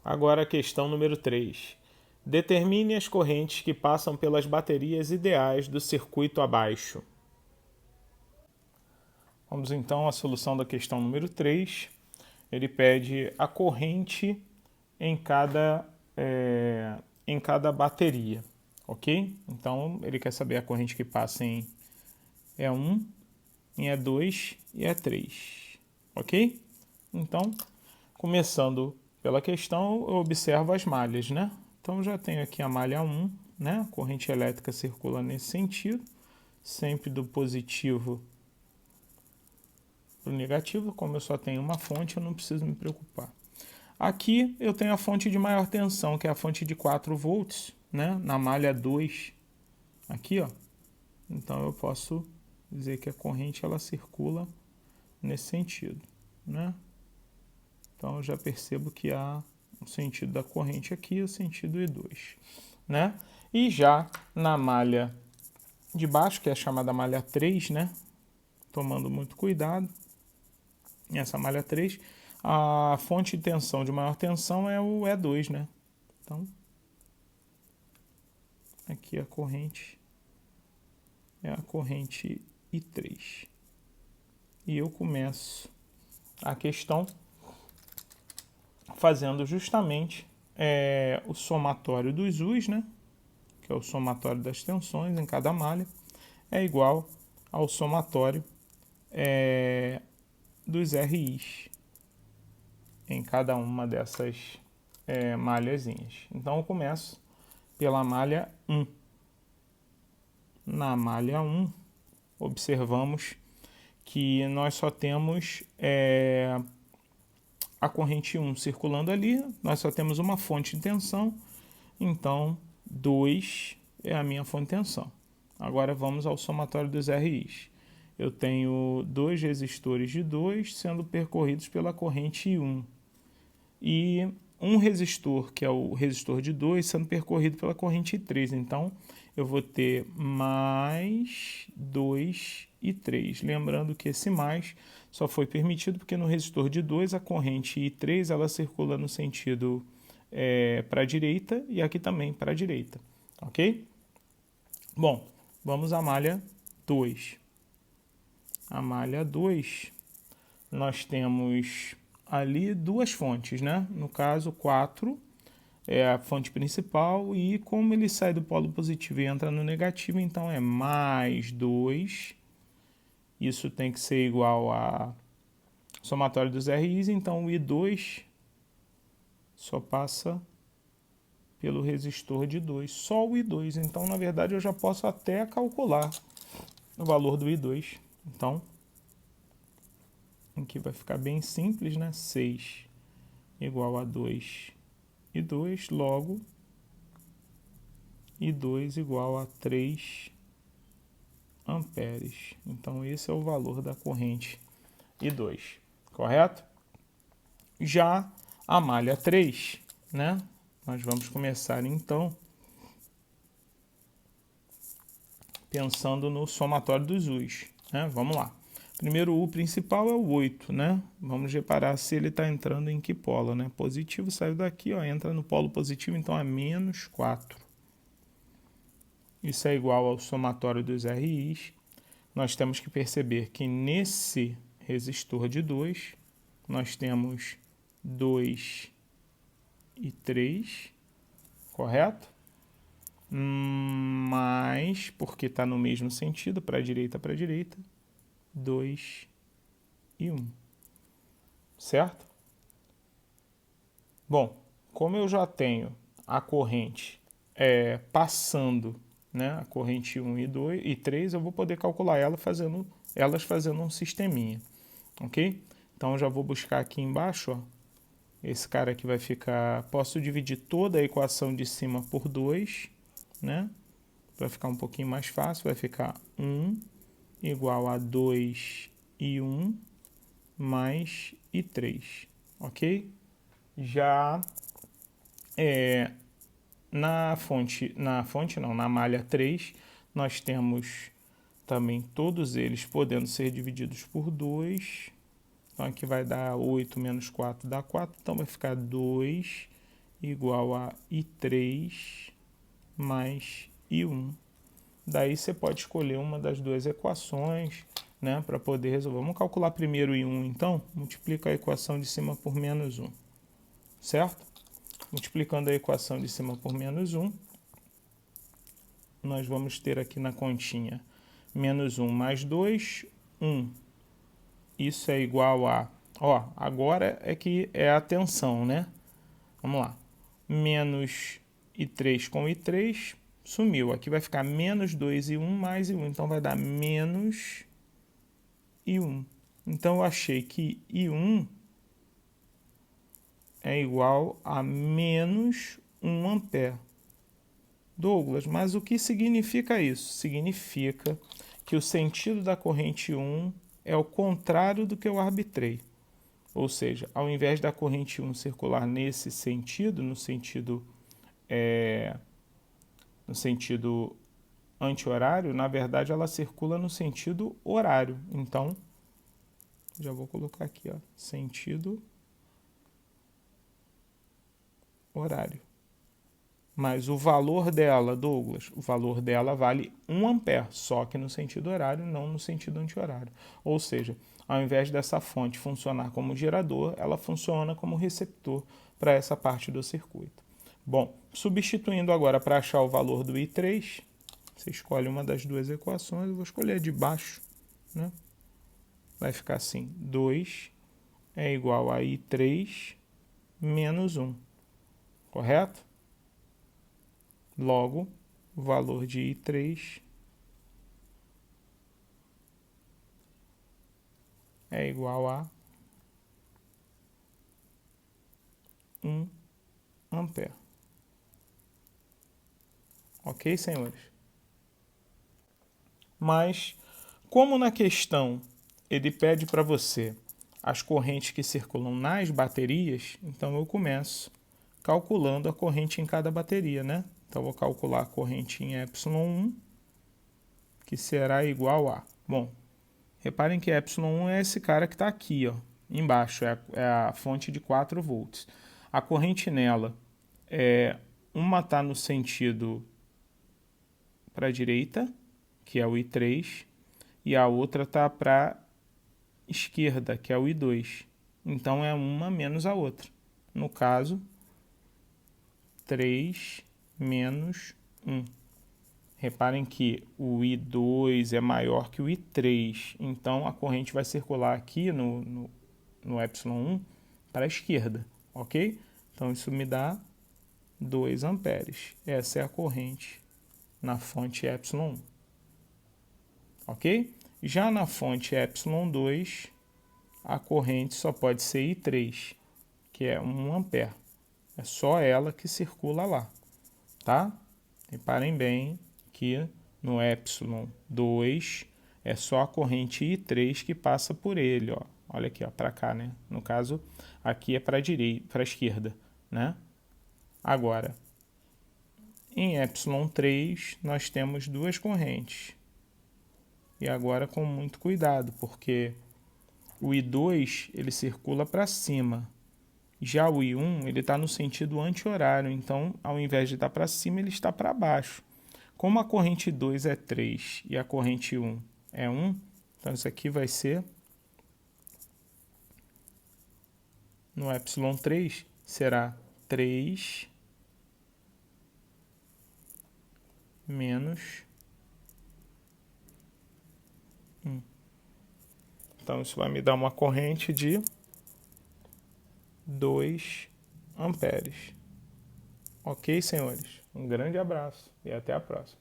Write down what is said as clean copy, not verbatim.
Agora a questão número 3. Determine as correntes que passam pelas baterias ideais do circuito abaixo. Vamos então à solução da questão número 3. Ele pede a corrente em cada bateria, ok? Então ele quer saber a corrente que passa em E1, em E2 e E3, ok? Então, começando pela questão, eu observo as malhas, né? Então já tenho aqui a malha 1, né? A corrente elétrica circula nesse sentido, sempre do positivo para o negativo. Como eu só tenho uma fonte, eu não preciso me preocupar. Aqui eu tenho a fonte de maior tensão, que é a fonte de 4 volts, né? Na malha 2, aqui, ó. Então eu posso dizer que a corrente ela circula nesse sentido, né? Então eu já percebo que há o sentido da corrente aqui e o sentido I2, né? E já na malha de baixo, que é a chamada malha 3, né? Tomando muito cuidado, essa malha 3, a fonte de tensão de maior tensão é o E2, né? Então, aqui a corrente é a corrente I3. E eu começo a questão fazendo justamente o somatório dos U's, né? Que é o somatório das tensões em cada malha, é igual ao somatório dos RIs em cada uma dessas malhazinhas. Então eu começo pela malha 1. Na malha 1, observamos que nós só temos a corrente 1 circulando ali, nós só temos uma fonte de tensão, então 2 é a minha fonte de tensão. Agora vamos ao somatório dos RIs. Eu tenho 2 resistores de 2 sendo percorridos pela corrente 1 e um resistor, que é o resistor de 2, sendo percorrido pela corrente 3. Então eu vou ter mais 2 e 3. Lembrando que esse mais só foi permitido porque no resistor de 2 a corrente I3 ela circula no sentido para a direita e aqui também para a direita, ok? Bom, vamos à malha 2. A malha 2, nós temos ali 2 fontes, né? No caso, 4 é a fonte principal e como ele sai do polo positivo e entra no negativo, então é mais 2. Isso tem que ser igual a somatório dos RIs, então o I2 só passa pelo resistor de 2, só o I2. Então, na verdade, eu já posso até calcular o valor do I2. Então, aqui vai ficar bem simples, né? 6 igual a 2 I2, logo I2 igual a 3 amperes. Então, esse é o valor da corrente I2, correto? Já a malha 3, né? Nós vamos começar então pensando no somatório dos U's, né? Vamos lá. Primeiro U principal é o 8, né? Vamos reparar se ele está entrando em que polo, né? Positivo saiu daqui, ó, entra no polo positivo, então é menos 4. Isso é igual ao somatório dos RIs. Nós temos que perceber que nesse resistor de 2, nós temos 2 e 3, correto? Mas, porque está no mesmo sentido, para a direita, 2 e 1, certo? Bom, como eu já tenho a corrente passando, né, a corrente 1 e 2 e 3, eu vou poder calcular elas fazendo um sisteminha, ok? Então eu já vou buscar aqui embaixo, ó, esse cara aqui vai ficar, posso dividir toda a equação de cima por 2, né? Vai ficar um pouquinho mais fácil, vai ficar 1 igual a 2 e 1 mais e 3, ok? Já na malha 3, nós temos também todos eles podendo ser divididos por 2. Então aqui vai dar 8 menos 4 dá 4, então vai ficar 2 igual a I3 mais I1. Daí você pode escolher uma das duas equações, né, para poder resolver. Vamos calcular primeiro I1, então. Multiplica a equação de cima por menos 1, certo? Multiplicando a equação de cima por menos 1, nós vamos ter aqui na continha menos 1 mais 2, 1. Isso é igual a... Ó, agora é que é a tensão, né? Vamos lá. Menos I3 com I3, sumiu. Aqui vai ficar menos 2I1 mais I1. Então, vai dar menos I1. Então, eu achei que I1 é igual a menos 1 ampere. Douglas, mas o que significa isso? Significa que o sentido da corrente 1 é o contrário do que eu arbitrei. Ou seja, ao invés da corrente 1 circular nesse sentido, no sentido anti-horário, na verdade ela circula no sentido horário. Então, já vou colocar aqui, ó, sentido horário. Mas o valor dela, Douglas, o valor dela vale 1 ampere, só que no sentido horário, não no sentido anti-horário. Ou seja, ao invés dessa fonte funcionar como gerador, ela funciona como receptor para essa parte do circuito. Bom, substituindo agora para achar o valor do I3, você escolhe uma das duas equações, eu vou escolher a de baixo, né? Vai ficar assim, 2 é igual a I3 menos 1, correto? Logo, o valor de I3 é igual a 1 ampere. Ok, senhores? Mas, como na questão ele pede para você as correntes que circulam nas baterias, então eu começo calculando a corrente em cada bateria, né? Então, vou calcular a corrente em ε1, que será igual a... Bom, reparem que ε1 é esse cara que está aqui, ó, embaixo, é a fonte de 4 volts. A corrente nela, uma está no sentido para a direita, que é o I3, e a outra está para a esquerda, que é o I2. Então, é uma menos a outra. No caso, 3 menos 1. Reparem que o I2 é maior que o I3, então a corrente vai circular aqui no ε1 para a esquerda, ok? Então isso me dá 2 amperes. Essa é a corrente na fonte ε1, ok? Já na fonte ε2, a corrente só pode ser I3, que é 1 ampere. É só ela que circula lá, tá? Reparem bem que no ε2 é só a corrente I3 que passa por ele, ó. Olha aqui, ó, para cá, né? No caso, aqui é para a direita, para a esquerda, né? Agora, em ε3 nós temos duas correntes. E agora com muito cuidado, porque o I2 ele circula para cima. Já o I1 ele está no sentido anti-horário, então ao invés de estar para cima, ele está para baixo. Como a corrente 2 é 3 e a corrente 1 é 1, então isso aqui vai ser, no ε3, será 3 menos 1. Então isso vai me dar uma corrente de 2 amperes. Ok, senhores? Um grande abraço e até a próxima.